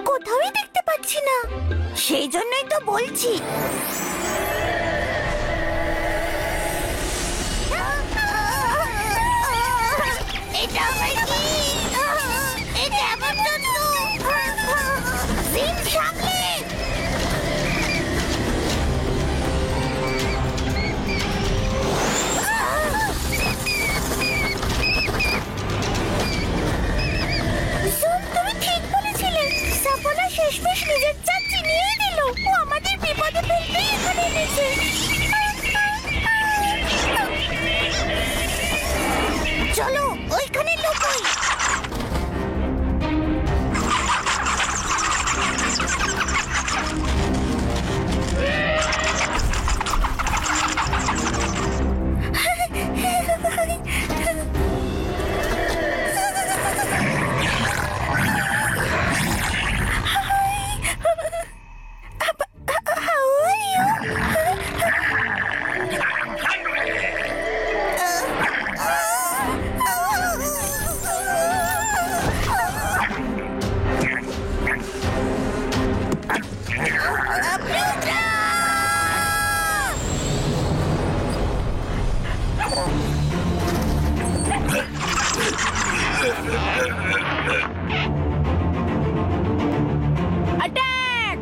কোথাওই দেখতে পাচ্ছি না, সেই জন্যই তো বলছি। এটা আবার কি? এটা আমার জন্য। জিম, সামনে! তুমি ঠিক বলেছিলে, সাপোলা শেষমেশ নিজের চাল চিনিয়ে দিল। ও আমাদের বিপদে ফেলতে এখানে এনেছে। চলো ওইখানে লুকোই। অ্যাটাক!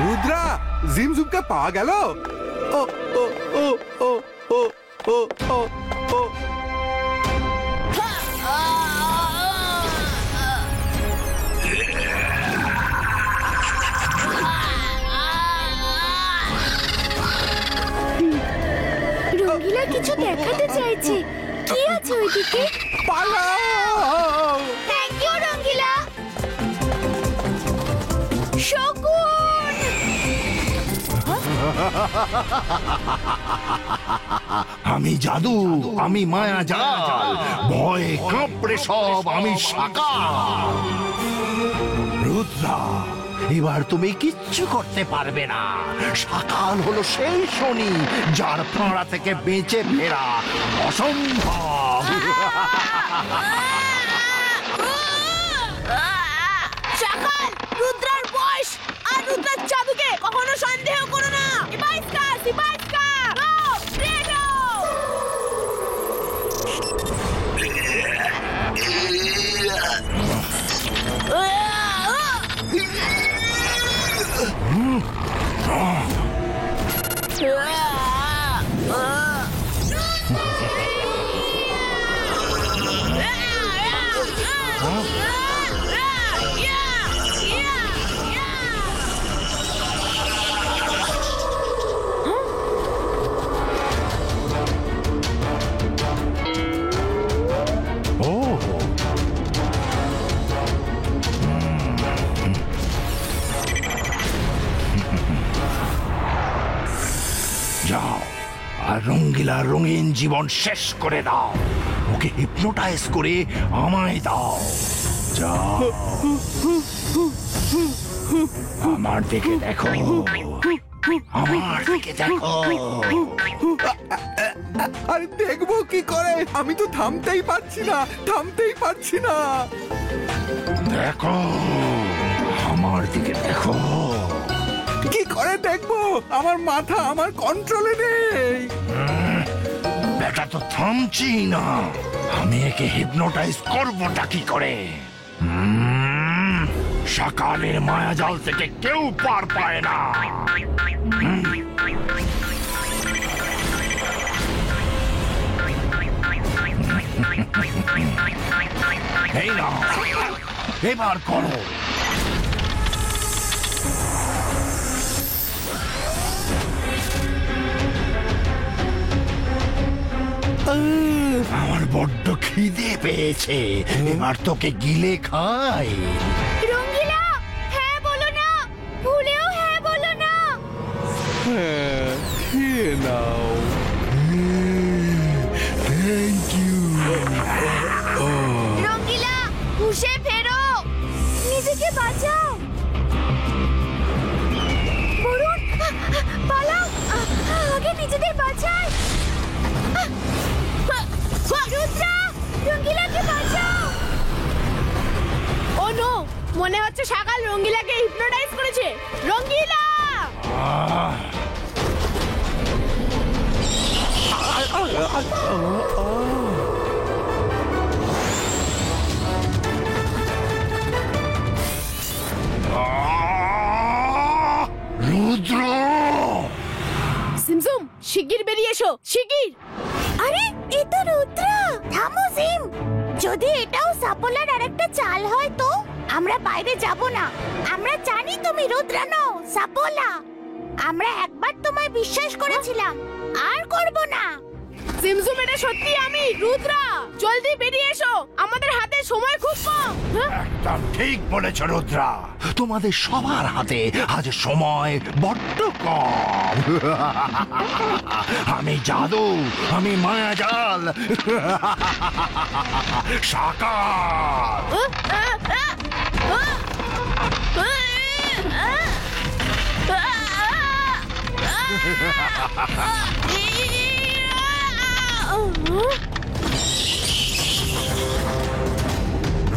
রুদ্রা, জিমজুমকে পাওয়া গেল? ও ও ও ও ও ও ও ও রঙ্গিলা কিছু দেখাতে চাইছে। কি আছে ওইদিকে? পালাও! থ্যাংক ইউ রঙ্গিলা। শকুন! আমি জাদু, আমি মায়াজাল, ভয়ে কাঁপড়ে সব আমি সাকা। রুদ্রা, এবার তুমি কিচ্ছু করতে পারবে না। সকাল হলো সেই শনি যার ফাঁড়া থেকে বেঁচে ফেরা অসম্ভব। সকাল, রুদ্রার বয়স আর রুদ্রার জাদুকে কখনো সন্দেহ করো না। ইবাইস্কা সিবাইস্কা গো রেডো। যাও আর রঙ্গিলার রঙিন জীবন শেষ করে দাও। ওকে হিপনোটাইজ করে আমায় দাও। যাও, আমার দিকে দেখো, আমার দিকে দেখো। আরে দেখবো কি করে, আমি তো থামতেই পারছি না, থামতেই পারছি না। দেখো, আমার দিকে দেখো। কি করে দেখবো, আমার মাথা আমার কন্ট্রোলে নেই। বেটা তো থামছি না, আমি একে হিপনোটাইজ করবোটা কি করে? সকালের মায়াজাল থেকে কেউ পার পায় না। এই না, এবার করো। আমার বড্ড খিদে পেয়েছে, এবার তোকে গিলে খাই। রঙ্গিলা হ্যাঁ বলো না, ভুলেও হ্যাঁ বলো না। খেয়ে নাও। Thank you. রঙ্গিলা হুশে ফেরো, নিজেকে বাঁচাও। বরুণ পালাও, আগে নিজেদের বাঁচাই। রুদ্রা রঙ্গিলাকে বাঁচাও। ও নো, মনে হচ্ছে সকাল রঙ্গিলাকে হিপনোটাইজ করেছে। রঙ্গিলা রুদ্র, সিমসুম শিগগির বেরিয়ে এসো, শিগগির। আরে এ তো রুদ্রা। থামো জিম, যদি এটাও সাপোলার আরেকটা চাল হয় তো আমরা বাইরে যাব না। আমরা জানি তুমি রুদ্রা নও, সাপোলা। আমরা একবার তোমায় বিশ্বাস করেছিলাম, আর করব না। সিমসুম এটা সত্যি আমি রুদ্রা, জলদি বেরিয়ে এসো, আমাদের হাতে সময় খুব কম। একদম ঠিক বলেছ রুদ্রা, তোমাদের সবার হাতে আজ সময় বড্ড কম। আমি জাদু, আমি মায়াজাল, সাকার।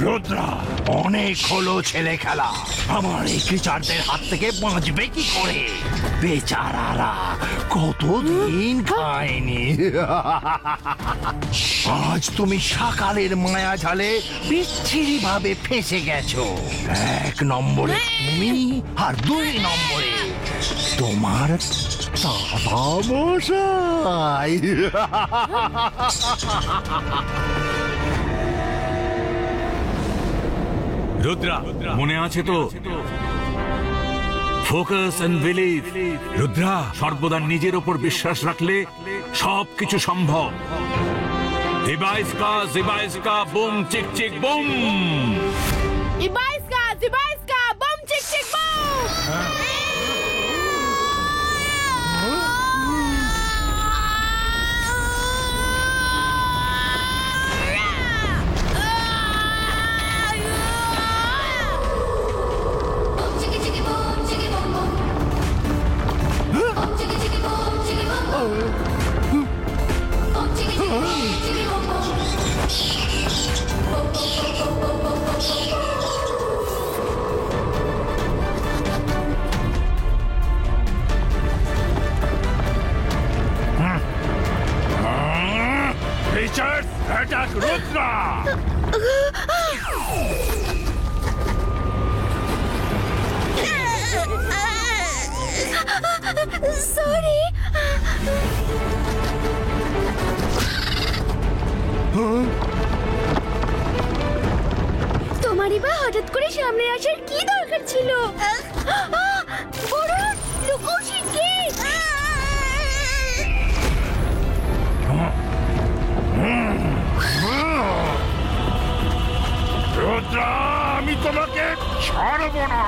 রুদ্রা, অনেক হলো ছেলে খেলা, আমার এই ক্রিচারদের হাত থেকে বাঁচবে কি করে? বেচারারা কতদিন খায়নি। আজ তুমি সকালের মায়া জালে বিচ্ছিরি ভাবে ফেঁসে গেছো। 1 নম্বরে তুমি আর 2 নম্বরে তোমার দাদা মশাই। রুদ্রা, মনে আছে তো? Focus and believe. রুদ্রা, সর্বদা নিজের ওপর বিশ্বাস রাখলে সবকিছু সম্ভব। ইবাইস্কা জিবাইস্কা বুম চিক চিক বুম। ইবাইস্কা জিবাইস্কা বুম চিক চিক বুম। সরি। তোমারই বা হঠাৎ করে সামনে আসার কি দরকার ছিল? বড় লুকো শিগগির। রুদ্রা, আমি তোমাকে ছাড়ব না।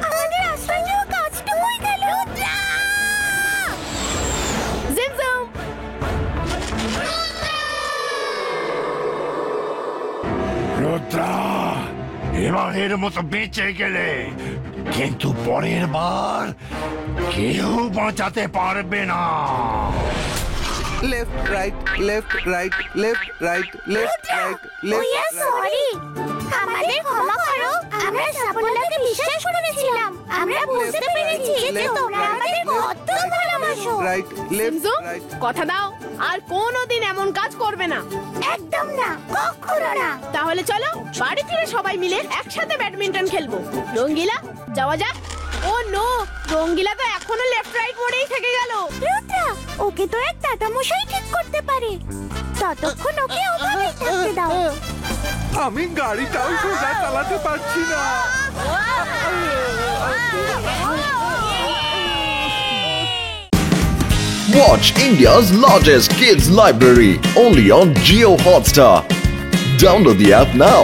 আমাদের আশ্রয় কাজটা হয়ে গেল। জিমজম, রুদ্রা, এবারের মতো বেঁচে গেলে, কিন্তু পরের বার কেউ বাঁচাতে পারবে না। Left right left right left right left right We are sorry. আমাদের ক্ষমা করো। আমরা সাফল্যকে বিশ্বাস করেছিলাম। আমরা বুঝতে পেরেছি যে তোমরা আমাদের কত ভালোবাসো। রাইট লেফট জিমজম, রাইট। কথা দাও আর কোনোদিন এমন কাজ করবে না। একদম না, কখনো না। তাহলে চলো বাড়ি ফিরে সবাই মিলে একসাথে ব্যাডমিন্টন খেলবো। রঙ্গিলা, যাওয়া যাক। ও নো, রঙ্গিলা তো এখনো লেফট রাইট মোড়েই থেকে গেল। রুদ্রা, ওকে তো এক দাদা মশাই ঠিক করতে পারে। ততক্ষণ ওকে ওভাবেই থাকতে দাও। আমি গাড়িটাও সোজা চালাতে পারছি না। Watch India's largest kids library only on Jio Hotstar. Download the app now.